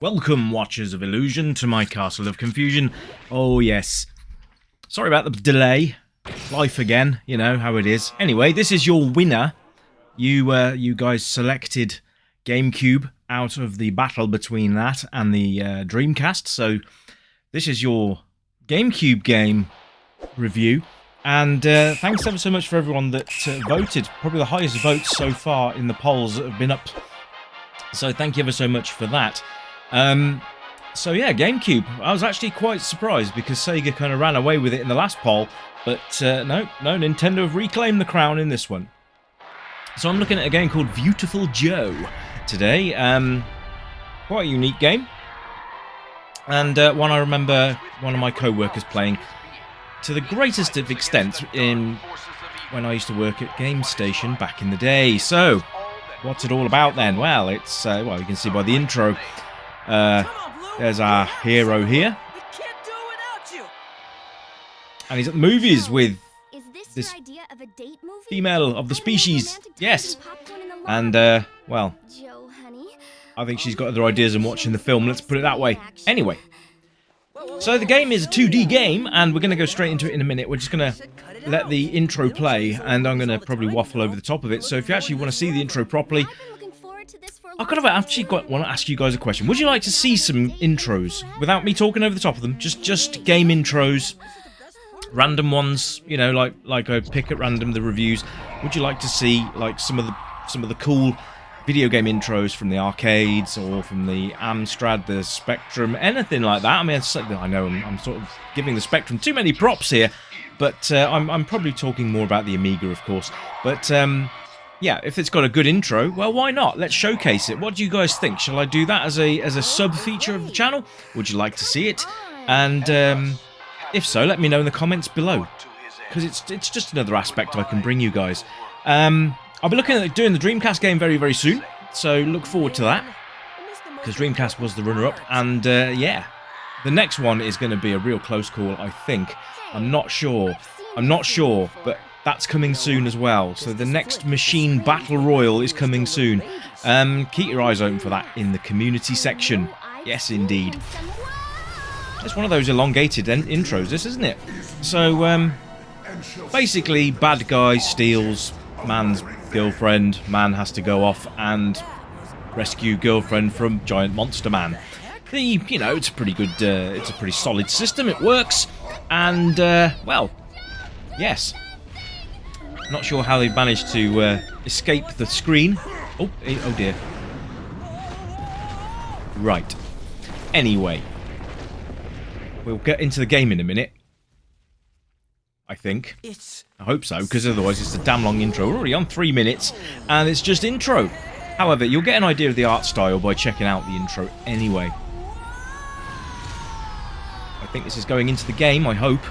Welcome, Watchers of Illusion, to my Castle of Confusion. Oh, yes. Sorry about the delay. Life again, you know how it is. Anyway, this is your winner. You guys selected GameCube out of the battle between that and the Dreamcast. So this is your GameCube game review. And thanks ever so much for everyone that voted. Probably the highest votes so far in the polls that have been up. So thank you ever so much for that. So yeah, GameCube. I was actually quite surprised because Sega kind of ran away with it in the last poll. But no, Nintendo have reclaimed the crown in this one. So I'm looking at a game called Viewtiful Joe today. Quite a unique game. And one I remember one of my co-workers playing to the greatest of extent when I used to work at Game Station back in the day. So, what's it all about then? Well, it's, well, you can see by the intro. There's our hero here. And he's at the movies with this female of the species. Yes. And, well, I think she's got other ideas than watching the film. Let's put it that way. Anyway. So the game is a 2D game, and we're going to go straight into it in a minute. We're just going to let the intro play, and I'm going to probably waffle over the top of it. So if you actually want to see the intro properly, I kind of actually want to ask you guys a question. Would you like to see some intros without me talking over the top of them? Just game intros, random ones, you know, like I pick at random the reviews. Would you like to see like some of the cool video game intros from the arcades or from the Amstrad, the Spectrum, anything like that? I mean, I know I'm sort of giving the Spectrum too many props here, but I'm probably talking more about the Amiga, of course. But yeah, if it's got a good intro, well, why not? Let's showcase it. What do you guys think? Shall I do that as a sub-feature of the channel? Would you like to see it? And if so, let me know in the comments below, because it's just another aspect I can bring you guys. I'll be looking at doing the Dreamcast game very, very soon, so look forward to that, because Dreamcast was the runner-up, and yeah, the next one is going to be a real close call, I think. I'm not sure, but that's coming soon as well, so the next Machine Battle Royal is coming soon. Keep your eyes open for that in the community section. Yes, indeed. It's one of those elongated intros, this, isn't it? So, basically, bad guy steals man's girlfriend, man has to go off and rescue girlfriend from giant monster man. You know, it's a pretty good, it's a pretty solid system, it works, and, well, yes. Not sure how they've managed to escape the screen. Oh dear. Right. Anyway. We'll get into the game in a minute. I think. I hope so, because otherwise it's a damn long intro. We're already on 3 minutes, and it's just intro. However, you'll get an idea of the art style by checking out the intro anyway. I think this is going into the game, I hope.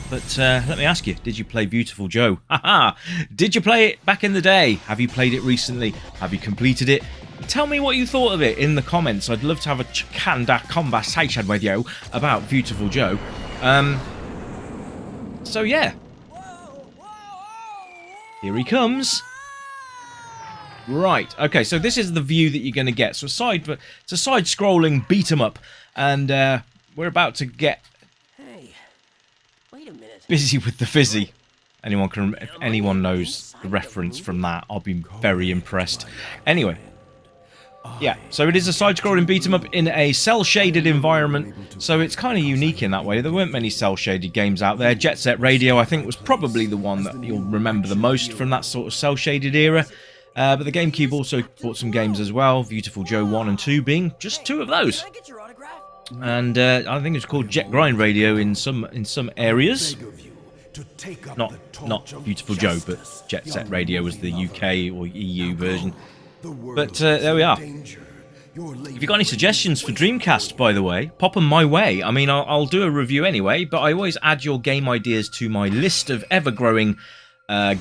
But let me ask you, did you play Viewtiful Joe? Haha! Did you play it back in the day? Have you played it recently? Have you completed it? Tell me what you thought of it in the comments. I'd love to have a candid conversation with you about Viewtiful Joe. So yeah, here he comes. Right, okay, so this is the view that you're going to get. So it's a side-scrolling beat-em-up, and we're about to get busy with the fizzy. If anyone knows the reference from that, I'll be very impressed. Anyway. Yeah, so it is a side-scrolling beat-em-up in a cel-shaded environment, so it's kind of unique in that way. There weren't many cel-shaded games out there. Jet Set Radio, I think, was probably the one that you'll remember the most from that sort of cel-shaded era. But the GameCube also brought some games as well, Viewtiful Joe 1 and 2 being just 2 of those. And I think it's called Jet Grind Radio in some areas. Not Viewtiful Joe, but Jet Set Radio was the UK or EU version. But there we are. If you've got any suggestions for Dreamcast, by the way, pop them my way. I mean, I'll do a review anyway, but I always add your game ideas to my list of ever-growing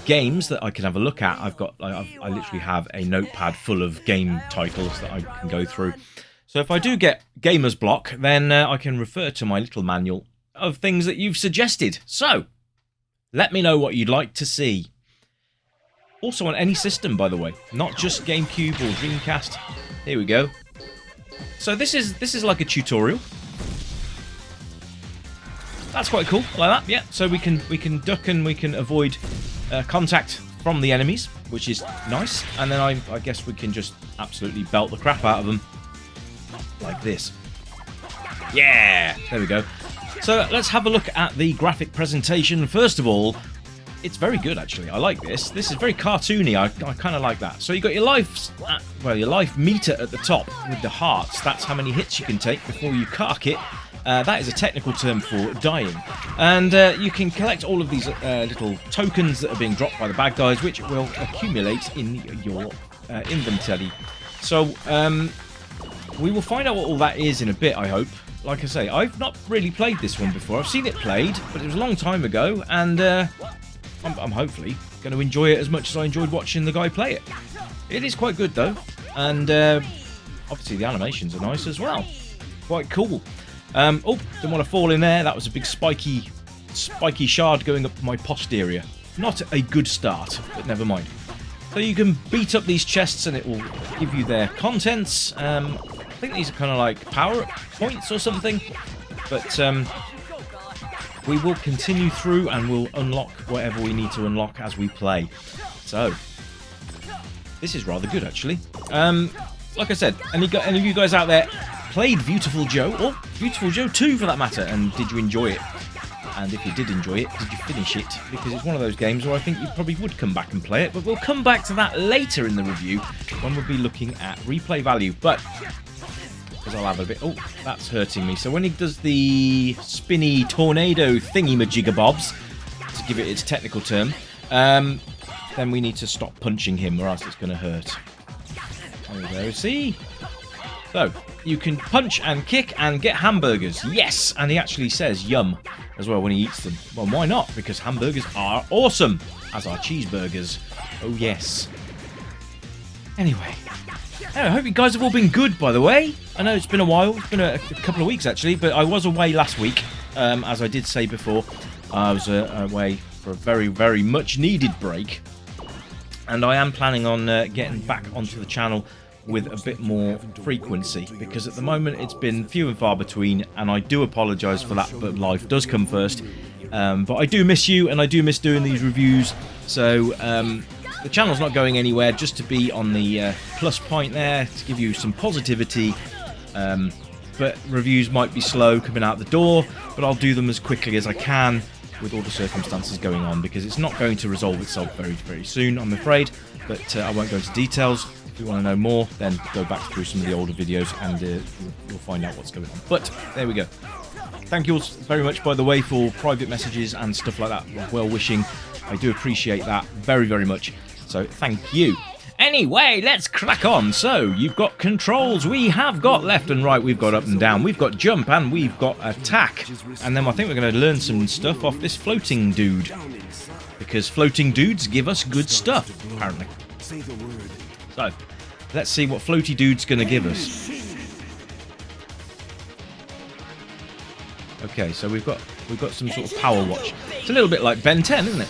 games that I can have a look at. I literally have a notepad full of game titles that I can go through. So if I do get gamer's block, then I can refer to my little manual of things that you've suggested. So, let me know what you'd like to see. Also on any system, by the way, not just GameCube or Dreamcast. Here we go. So this is like a tutorial. That's quite cool. I like that. Yeah. So we can duck and we can avoid contact from the enemies, which is nice. And then I guess we can just absolutely belt the crap out of them like this. Yeah. There we go. So let's have a look at the graphic presentation. First of all, it's very good actually. I like this. This is very cartoony. I kind of like that. So you got your your life meter at the top with the hearts. That's how many hits you can take before you cark it. That is a technical term for dying. And you can collect all of these little tokens that are being dropped by the bad guys, which will accumulate in your inventory. So we will find out what all that is in a bit, I hope. Like I say, I've not really played this one before. I've seen it played, but it was a long time ago, and I'm hopefully going to enjoy it as much as I enjoyed watching the guy play it. It is quite good, though, and obviously the animations are nice as well. Quite cool. Oh, didn't want to fall in there. That was a big spiky shard going up my posterior. Not a good start, but never mind. So you can beat up these chests, and it will give you their contents. I think these are kind of like power points or something, but we will continue through and we'll unlock whatever we need to unlock as we play. So this is rather good actually. Like I said, any of you guys out there played Viewtiful Joe, or Viewtiful Joe 2 for that matter, and did you enjoy it? And if you did enjoy it, did you finish it? Because it's one of those games where I think you probably would come back and play it, but we'll come back to that later in the review when we'll be looking at replay value. But because I'll have a bit... Oh, that's hurting me. So when he does the spinny tornado thingy-majigabobs, to give it its technical term, then we need to stop punching him or else it's going to hurt. There we go, see? So, you can punch and kick and get hamburgers. Yes! And he actually says yum as well when he eats them. Well, why not? Because hamburgers are awesome, as are cheeseburgers. Oh, yes. Anyway, I hope you guys have all been good, by the way. I know it's been a while. It's been a couple of weeks, actually, but I was away last week, as I did say before. I was away for a very, very much-needed break. And I am planning on getting back onto the channel with a bit more frequency, because at the moment it's been few and far between, and I do apologise for that, but life does come first. But I do miss you, and I do miss doing these reviews, so the channel's not going anywhere, just to be on the plus point there, to give you some positivity. But reviews might be slow coming out the door, but I'll do them as quickly as I can with all the circumstances going on, because it's not going to resolve itself very, very soon, I'm afraid. But I won't go into details. If you want to know more, then go back through some of the older videos and you'll find out what's going on. But there we go. Thank you all very much, by the way, for private messages and stuff like that. Well-wishing. I do appreciate that very, very much. So thank you. Anyway, let's crack on. So, you've got controls. We have got left and right. We've got up and down. We've got jump and we've got attack. And then I think we're going to learn some stuff off this floating dude. Because floating dudes give us good stuff, apparently. So, let's see what floaty dude's going to give us. Okay, so we've got some sort of power watch. It's a little bit like Ben 10, isn't it?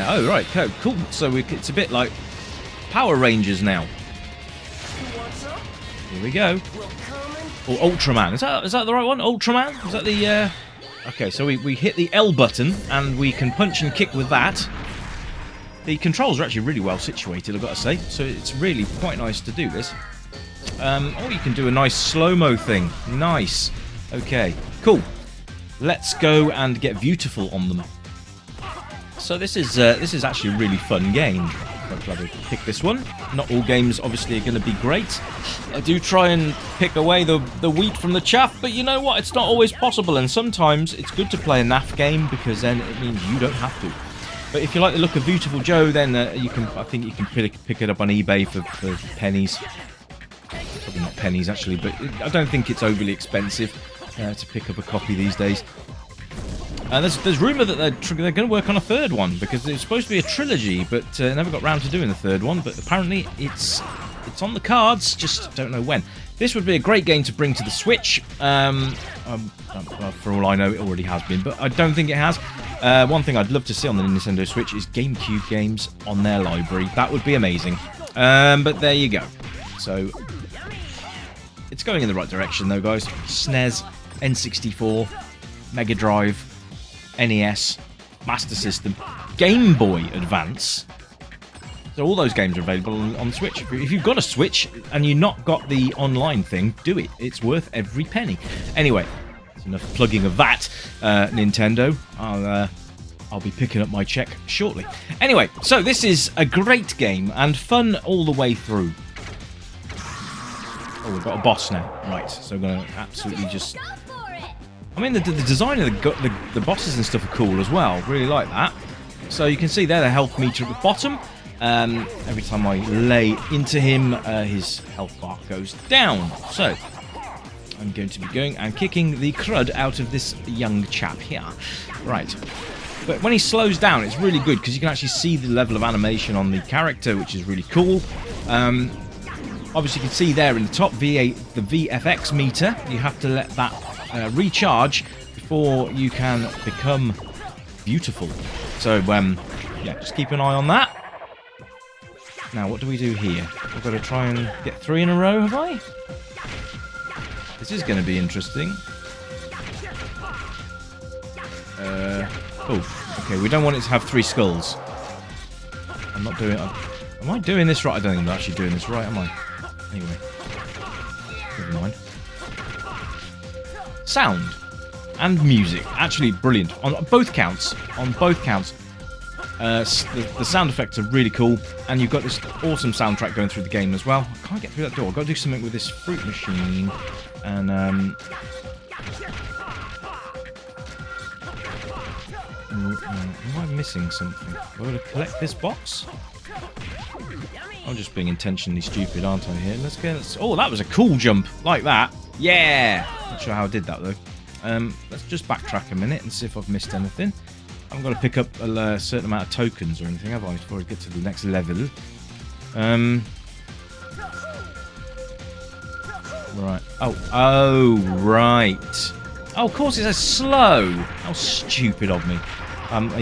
Oh right, cool. So it's a bit like Power Rangers now. Here we go. Or Ultraman. Is that the right one? Ultraman? Is that the? Okay, so we hit the L button and we can punch and kick with that. The controls are actually really well situated, I've got to say. So it's really quite nice to do this. Or you can do a nice slow-mo thing. Nice. Okay, cool. Let's go and get Viewtiful on them. So this is actually a really fun game. I'm glad I picked this one. Not all games obviously are going to be great. I do try and pick away the wheat from the chaff, but you know what? It's not always possible, and sometimes it's good to play a naff game because then it means you don't have to. But if you like the look of Viewtiful Joe, then I think you can pick it up on eBay for pennies. Probably not pennies actually, but I don't think it's overly expensive to pick up a copy these days. There's rumour that they're going to work on a third one, because it's supposed to be a trilogy, but never got round to doing the third one. But apparently it's on the cards, just don't know when. This would be a great game to bring to the Switch. For all I know, it already has been, but I don't think it has. One thing I'd love to see on the Nintendo Switch is GameCube games on their library. That would be amazing. But there you go. So, it's going in the right direction though, guys. SNES, N64, Mega Drive, NES, Master System, Game Boy Advance. So all those games are available on Switch. If you've got a Switch and you've not got the online thing, do it. It's worth every penny. Anyway, that's enough plugging of that, Nintendo. I'll be picking up my check shortly. Anyway, so this is a great game and fun all the way through. Oh, we've got a boss now. Right, so I'm going to absolutely just... I mean, the design of the bosses and stuff are cool as well. Really like that. So you can see there the health meter at the bottom. Every time I lay into him, his health bar goes down. So, I'm going to be going and kicking the crud out of this young chap here. Right. But when he slows down, it's really good because you can actually see the level of animation on the character, which is really cool. Obviously, you can see there in the top the VFX meter. You have to let that recharge before you can become beautiful. So, yeah, just keep an eye on that. Now, what do we do here? I've got to try and get 3 in a row, have I? This is going to be interesting. Oh, okay, we don't want it to have 3 skulls. I'm not doing it. Am I doing this right? I don't think I'm actually doing this right, am I? Anyway. Never mind. Sound and music. Actually, brilliant. On both counts. On both counts. The sound effects are really cool, and you've got this awesome soundtrack going through the game as well. I can't get through that door. I've got to do something with this fruit machine. And, am I missing something? Am I going to collect this box? I'm just being intentionally stupid, aren't I, here? Oh, that was a cool jump. Like that. Yeah! Not sure how I did that, though. Let's just backtrack a minute and see if I've missed anything. I haven't got to pick up a certain amount of tokens or anything, have I, before I get to the next level? Right. Oh, right. Oh, of course, it says slow. How stupid of me.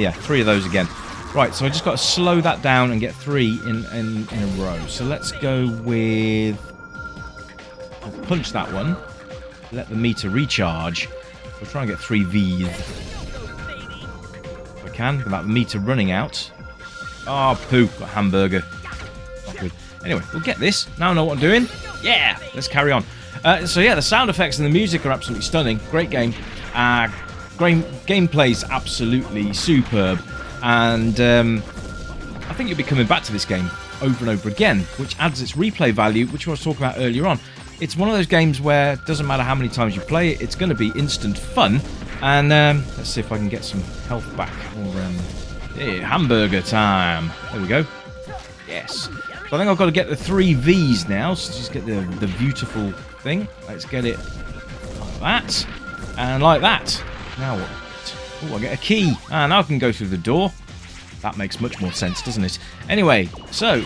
Yeah, 3 of those again. Right, so I just got to slow that down and get 3 in a row. So let's go with... I'll punch that one. Let the meter recharge. We'll try and get 3 V's. If I can, without the meter running out. Oh, poo. Got a hamburger. Not good. Anyway, we'll get this. Now I know what I'm doing. Yeah, let's carry on. So yeah, the sound effects and the music are absolutely stunning. Great game. Gameplay's absolutely superb. And I think you'll be coming back to this game over and over again, which adds its replay value, which I was talking about earlier on. It's one of those games where it doesn't matter how many times you play it, it's going to be instant fun. And let's see if I can get some health back. Or yeah, hamburger time. There we go. Yes. So I think I've got to get the 3 V's now. So just get the beautiful thing. Let's get it like that. And like that. Now what? Oh, I get a key. And now I can go through the door. That makes much more sense, doesn't it? Anyway, so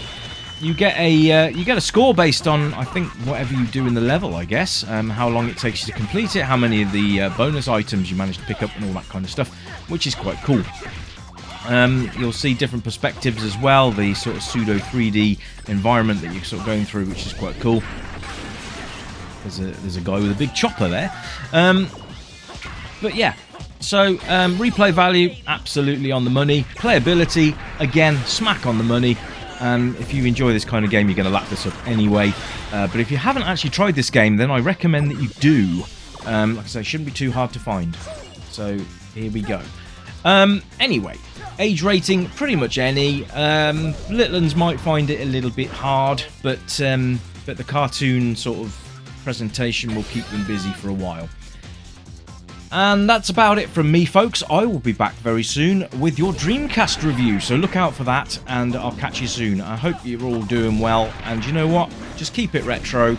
you get a score based on, I think, whatever you do in the level, I guess. How long it takes you to complete it, how many of the bonus items you manage to pick up, and all that kind of stuff, which is quite cool. You'll see different perspectives as well, the sort of pseudo 3D environment that you're sort of going through, which is quite cool. There's a guy with a big chopper there. But yeah. So, replay value, absolutely on the money. Playability, again, smack on the money. And if you enjoy this kind of game, you're going to lap this up anyway. But if you haven't actually tried this game, then I recommend that you do. Like I say, it shouldn't be too hard to find. So, here we go. Anyway, age rating, pretty much any. Little ones might find it a little bit hard, but the cartoon sort of presentation will keep them busy for a while. And that's about it from me, folks. I will be back very soon with your Dreamcast review, so look out for that, and I'll catch you soon. I hope you're all doing well, and you know what? Just keep it retro.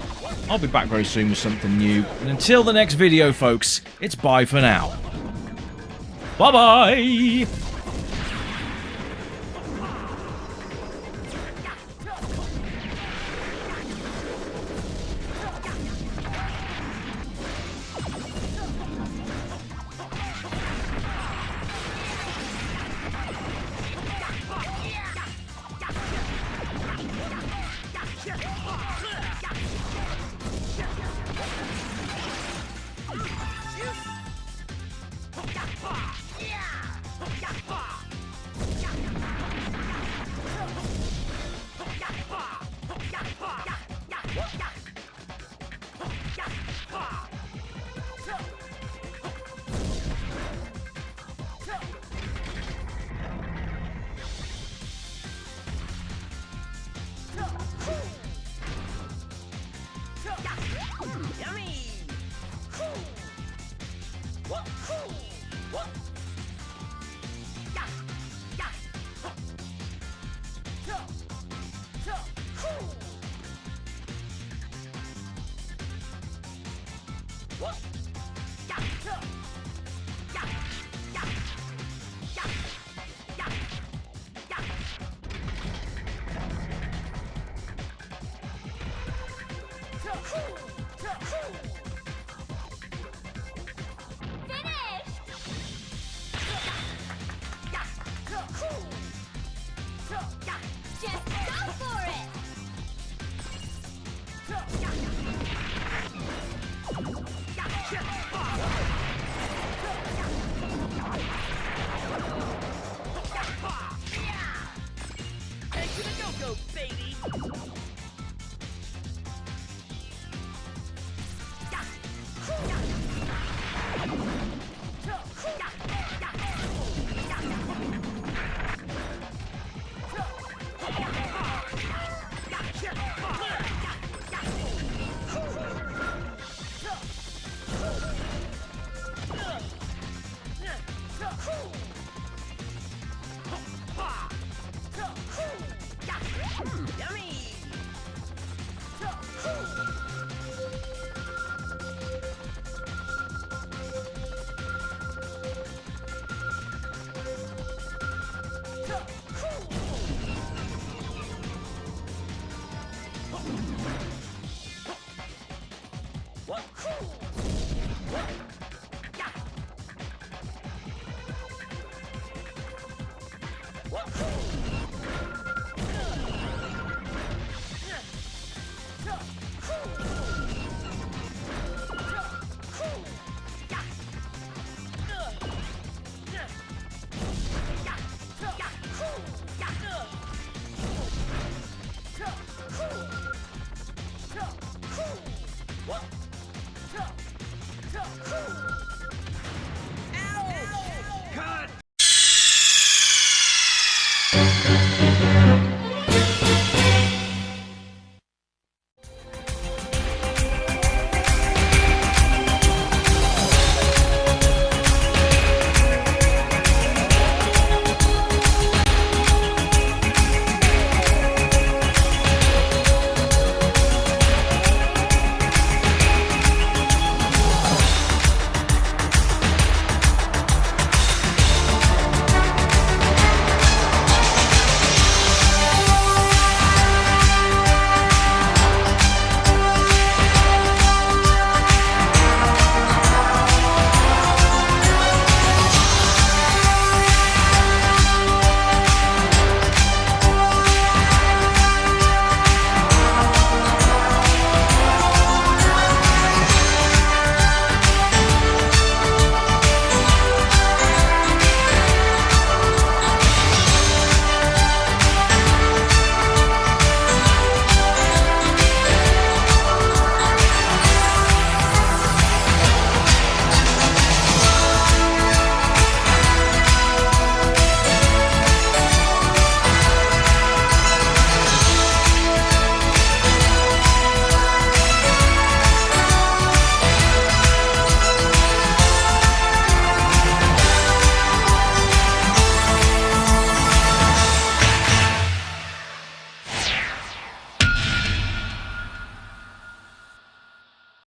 I'll be back very soon with something new. And until the next video, folks, it's bye for now. Bye-bye!